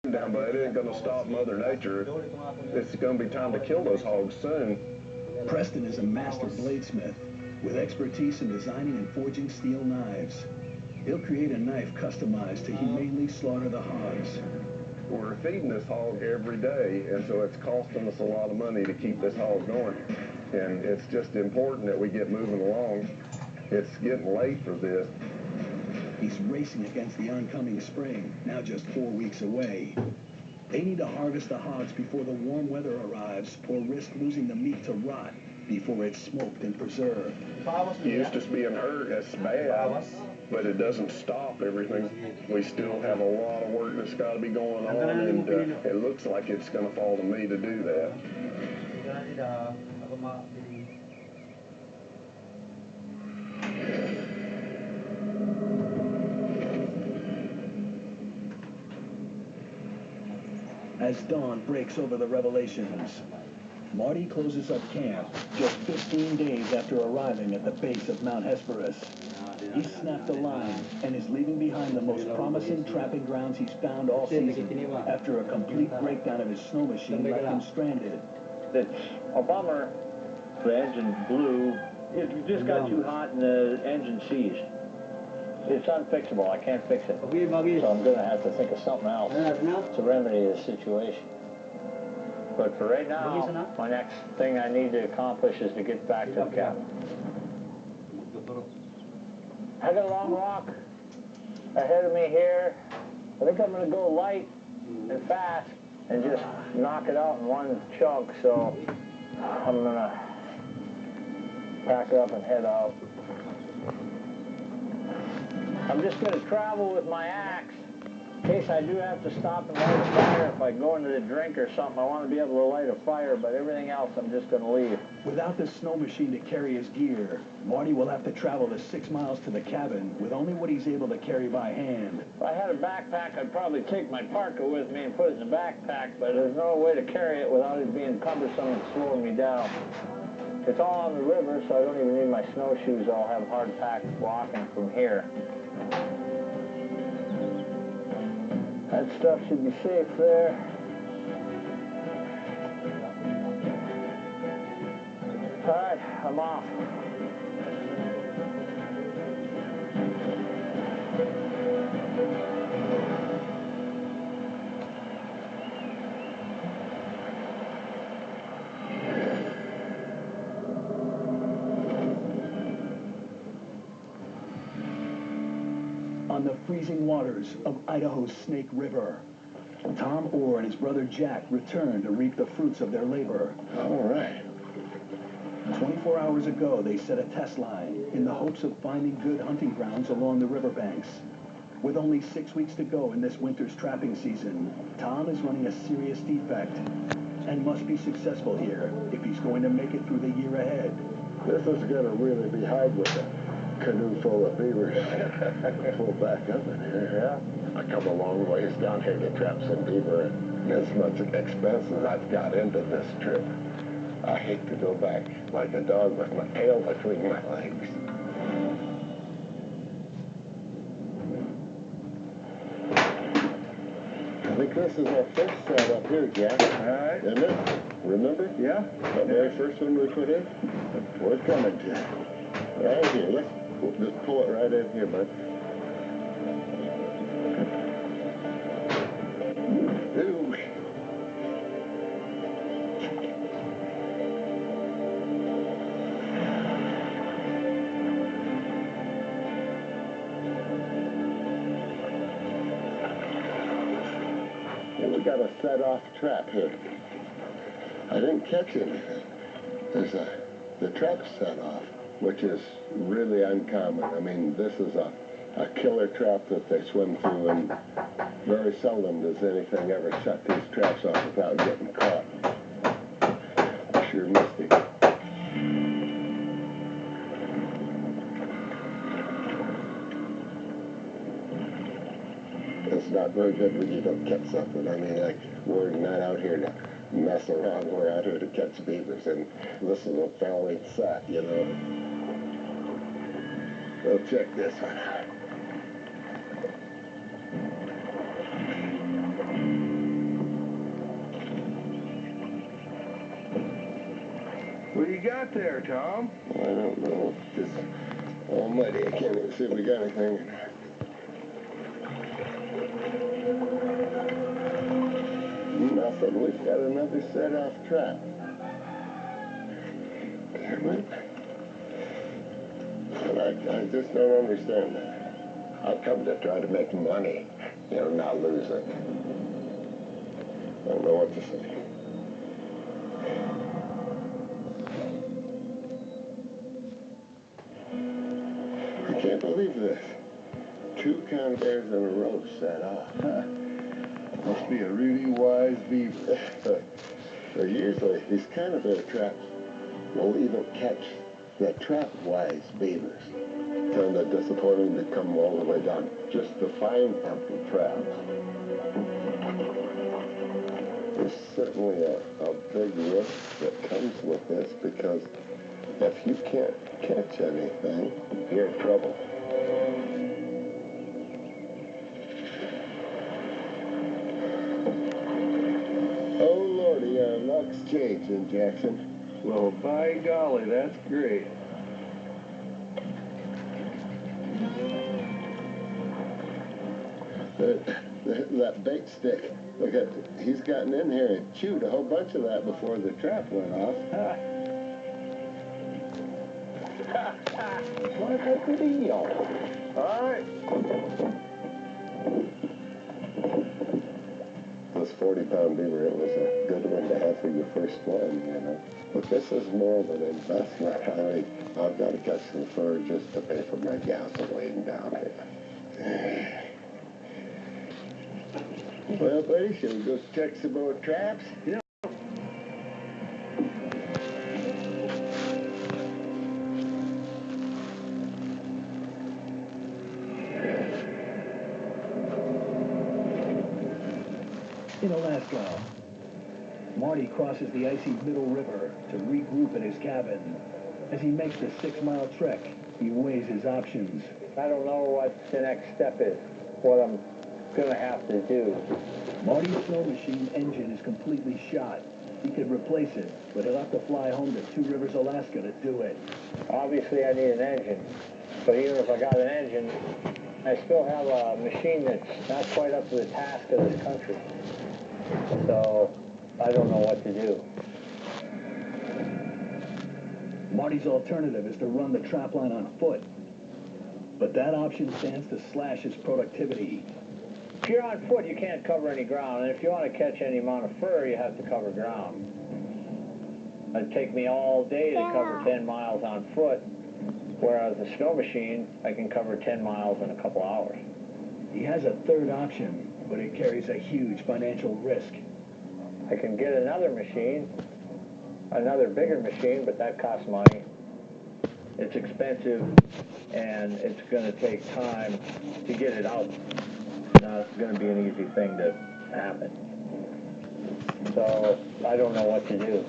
down, but it ain't going to stop Mother Nature. It's going to be time to kill those hogs soon. Preston is a master bladesmith with expertise in designing and forging steel knives. He'll create a knife customized to humanely slaughter the hogs. We're feeding this hog every day, and so it's costing us a lot of money to keep this hog going. And it's just important that we get moving along. It's getting late for this. He's racing against the oncoming spring, now just 4 weeks away. They need to harvest the hogs before the warm weather arrives, or risk losing the meat to rot before it's smoked and preserved. Used to being hurt, that's bad, but it doesn't stop everything. We still have a lot of work that's got to be going on, and it looks like it's going to fall to me to do that. As dawn breaks over the Revelations, Marty closes up camp just 15 days after arriving at the base of Mount Hesperus. He's snapped a line and is leaving behind the most promising trapping grounds he's found all season after a complete breakdown of his snow machine left him stranded. It's a bummer. The engine blew. It just got too hot and the engine seized. It's unfixable. I can't fix it. So I'm going to have to think of something else to remedy the situation. But for right now, my next thing I need to accomplish is to get back to the cabin. I got a long walk ahead of me here. I think I'm going to go light and fast and just knock it out in one chunk. So I'm going to pack up and head out. I'm just going to travel with my axe in case I do have to stop and light a fire. If I go into the drink or something, I want to be able to light a fire, but everything else I'm just going to leave. Without the snow machine to carry his gear, Marty will have to travel the 6 miles to the cabin with only what he's able to carry by hand. If I had a backpack, I'd probably take my parka with me and put it in the backpack, but there's no way to carry it without it being cumbersome and slowing me down. It's all on the river, so I don't even need my snowshoes. I'll have hard pack walking from here. That stuff should be safe there. All right, I'm off. On the freezing waters of Idaho's Snake River, Tom Orr and his brother Jack return to reap the fruits of their labor. All right. 24 hours ago, they set a test line in the hopes of finding good hunting grounds along the riverbanks. With only 6 weeks to go in this winter's trapping season, Tom is running a serious defect and must be successful here if he's going to make it through the year ahead. This is going to really be hard with a canoe full of beavers. Pull back up in here. I come a long ways down here to trap some beaver, and as much expense as I've got into this trip, I hate to go back like a dog with my tail between my legs. I think this is our first set up here, Jack. All right. Isn't it? Remember? Yeah. The very first one we put in? We're coming, Jack. Right here. Let's just pull it right in here, bud. Ooh. And we got a set-off trap here. I didn't catch anything. The trap set off, which is really uncommon. I mean, this is a killer trap that they swim through, and very seldom does anything ever shut these traps off without getting caught. Sure missed him. It's not very good when you don't catch something. I mean, like, we're not out here to mess around. We're out here to catch beavers, and this is a failing set, you know. We'll check this one out. you got there, Tom? I don't know. Just almighty, I can't even see if we got anything. Nothing. We've got another set-off trap. Damn it. But I just don't understand that. I've come to try to make money, not lose it. I don't know what to say. I can't believe this. 2 conveyors in a row set off. Must be a really wise beaver. So usually these conveyor traps will even catch the trap-wise beavers. It's kind of disappointing to come all the way down just to find empty traps. There's certainly a big risk that comes with this, because if you can't catch anything, you're in trouble. Oh, Lordy, our luck's changing, Jackson. Well, by golly, that's great. That bait stick, look at, he's gotten in here and chewed a whole bunch of that before the trap went off. What a deal. All right. This 40-pound beaver, it was a good one to have for your first one, But this is more of an investment. I mean, I've got to catch some fur just to pay for my gasoline down here. Well, buddy, shall we go check some more traps? Yeah. In Alaska, Marty crosses the icy Middle River to regroup at his cabin. As he makes the 6-mile trek, he weighs his options. I don't know what the next step is, what I'm going to have to do. Marty's snow machine engine is completely shot. He could replace it, but he'll have to fly home to Two Rivers, Alaska to do it. Obviously, I need an engine, but even if I got an engine, I still have a machine that's not quite up to the task of this country. So I don't know what to do. Marty's alternative is to run the trap line on foot, but that option stands to slash his productivity. If you're on foot, you can't cover any ground, and if you want to catch any amount of fur, you have to cover ground. It'd take me all day to cover 10 miles on foot, whereas a snow machine, I can cover 10 miles in a couple hours. He has a third option, but it carries a huge financial risk. I can get another machine, another bigger machine, but that costs money. It's expensive, and it's going to take time to get it out. It's going to be an easy thing to happen. So I don't know what to do.